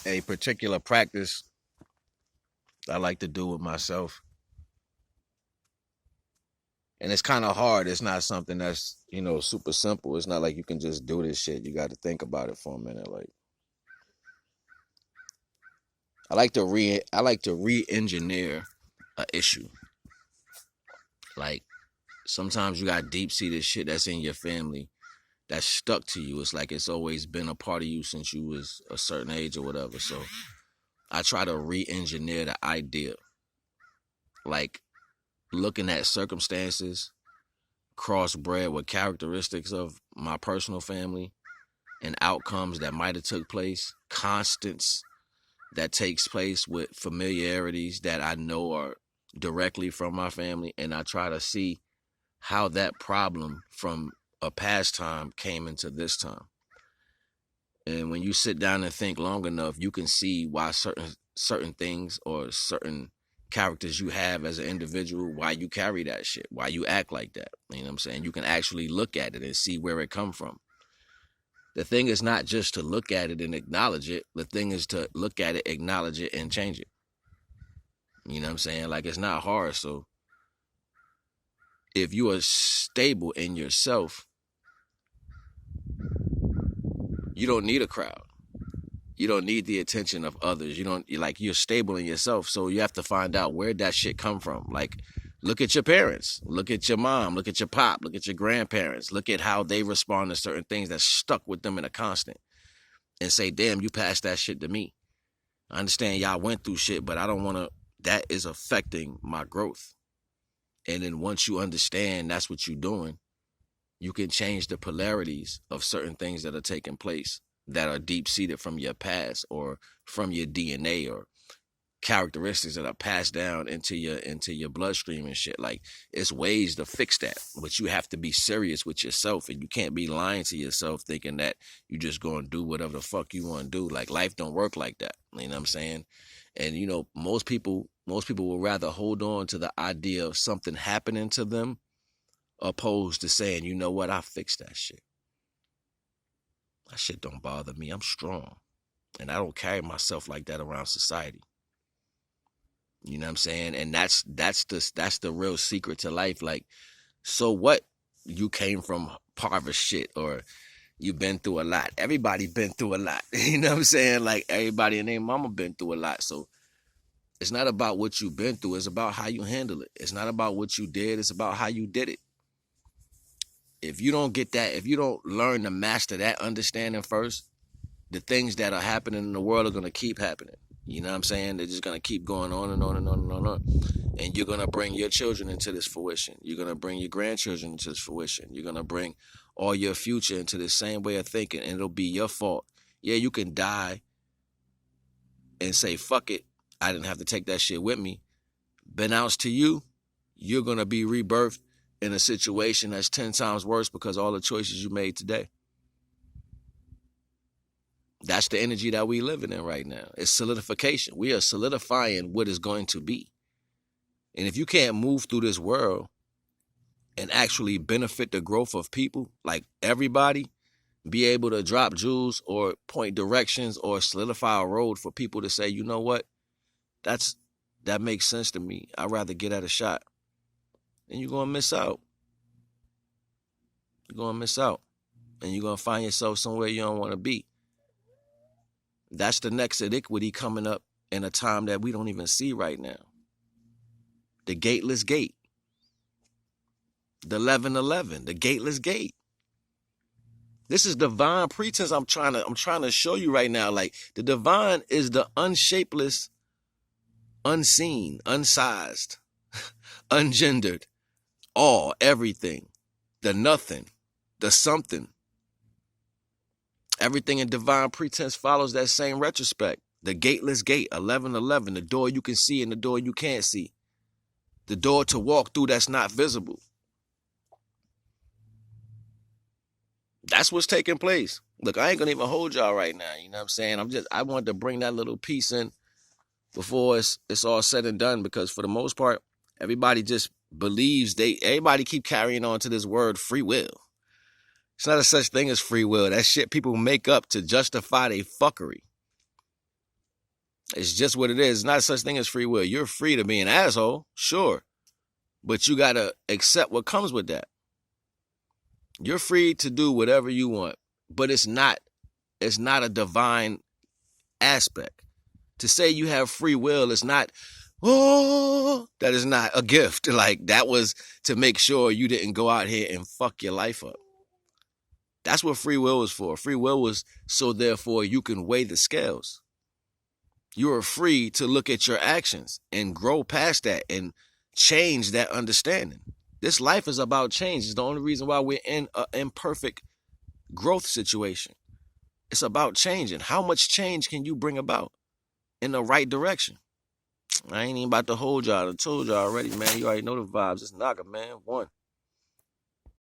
a particular practice I like to do with myself. And it's kind of hard. It's not something that's, super simple. It's not like you can just do this shit. You got to think about it for a minute. Like I like to re-engineer a issue. Like sometimes you got deep-seated shit that's in your family that's stuck to you. It's like it's always been a part of you since you was a certain age or whatever. So I try to re-engineer the idea. Like looking at circumstances crossbred with characteristics of my personal family and outcomes that might have took place, constants that takes place with familiarities that I know are directly from my family, and I try to see how that problem from a past time came into this time. And when you sit down and think long enough, you can see why certain things or certain characters you have as an individual, why you carry that shit, why you act like that. You know what I'm saying? You can actually look at it and see where it come from. The thing is not just to look at it and acknowledge it. The thing is to look at it, acknowledge it, and change it. You know what I'm saying? Like, it's not hard. So if you are stable in yourself, you don't need a crowd. You don't need the attention of others. You're stable in yourself. So you have to find out where that shit come from. Like, look at your parents, look at your mom, look at your pop, look at your grandparents, look at how they respond to certain things that's stuck with them in a constant, and say, damn, you passed that shit to me. I understand y'all went through shit, but I don't want to, that is affecting my growth. And then once you understand that's what you're doing, you can change the polarities of certain things that are taking place that are deep-seated from your past or from your DNA or characteristics that are passed down into your bloodstream and shit. Like, it's ways to fix that, but you have to be serious with yourself, and you can't be lying to yourself thinking that you just gonna do whatever the fuck you want to do. Like, life don't work like that. You know what I'm saying? And most people will rather hold on to the idea of something happening to them opposed to saying, you know what, I fixed that shit. That shit don't bother me. I'm strong, and I don't carry myself like that around society. You know what I'm saying? And that's the real secret to life. Like, so what? You came from impoverished shit, or you've been through a lot. Everybody been through a lot. You know what I'm saying? Like, everybody and their mama been through a lot. So it's not about what you've been through. It's about how you handle it. It's not about what you did. It's about how you did it. If you don't get that, if you don't learn to master that understanding first, the things that are happening in the world are going to keep happening. You know what I'm saying? They're just going to keep going on and on and on and on and on. And you're going to bring your children into this fruition. You're going to bring your grandchildren into this fruition. You're going to bring all your future into the same way of thinking, and it'll be your fault. Yeah, you can die and say, fuck it, I didn't have to take that shit with me. Beknownst to you, you're going to be rebirthed in a situation that's 10 times worse because of all the choices you made today. That's the energy that we living in right now. It's solidification. We are solidifying what is going to be. And if you can't move through this world and actually benefit the growth of people, like everybody, be able to drop jewels or point directions or solidify a road for people to say, you know what, that makes sense to me. I'd rather get at a shot. And you're going to miss out. You're going to miss out. And you're going to find yourself somewhere you don't want to be. That's the next iniquity coming up in a time that we don't even see right now. The gateless gate. The 1111, the gateless gate. This is divine pretense I'm trying to show you right now. Like, the divine is the unshapeless, unseen, unsized, ungendered, all, everything, the nothing, the something. Everything in divine pretense follows that same retrospect. The gateless gate, 1111, the door you can see and the door you can't see. The door to walk through that's not visible. That's what's taking place. Look, I ain't gonna even hold y'all right now. You know what I'm saying? I wanted to bring that little piece in before it's all said and done, because for the most part, everybody just believes everybody keep carrying on to this word free will. It's not a such thing as free will. That shit people make up to justify their fuckery. It's just what it is. It's not such thing as free will. You're free to be an asshole, sure, but you gotta accept what comes with that. You're free to do whatever you want, but it's not a divine aspect. To say you have free will is not, oh, that is not a gift. Like, that was to make sure you didn't go out here and fuck your life up. That's what free will was for. Free will was so therefore you can weigh the scales. You are free to look at your actions and grow past that and change that understanding. This life is about change. It's the only reason why we're in an imperfect growth situation. It's about changing. How much change can you bring about in the right direction? I ain't even about to hold y'all. I told y'all already, man. You already know the vibes. It's NAGA, man. One.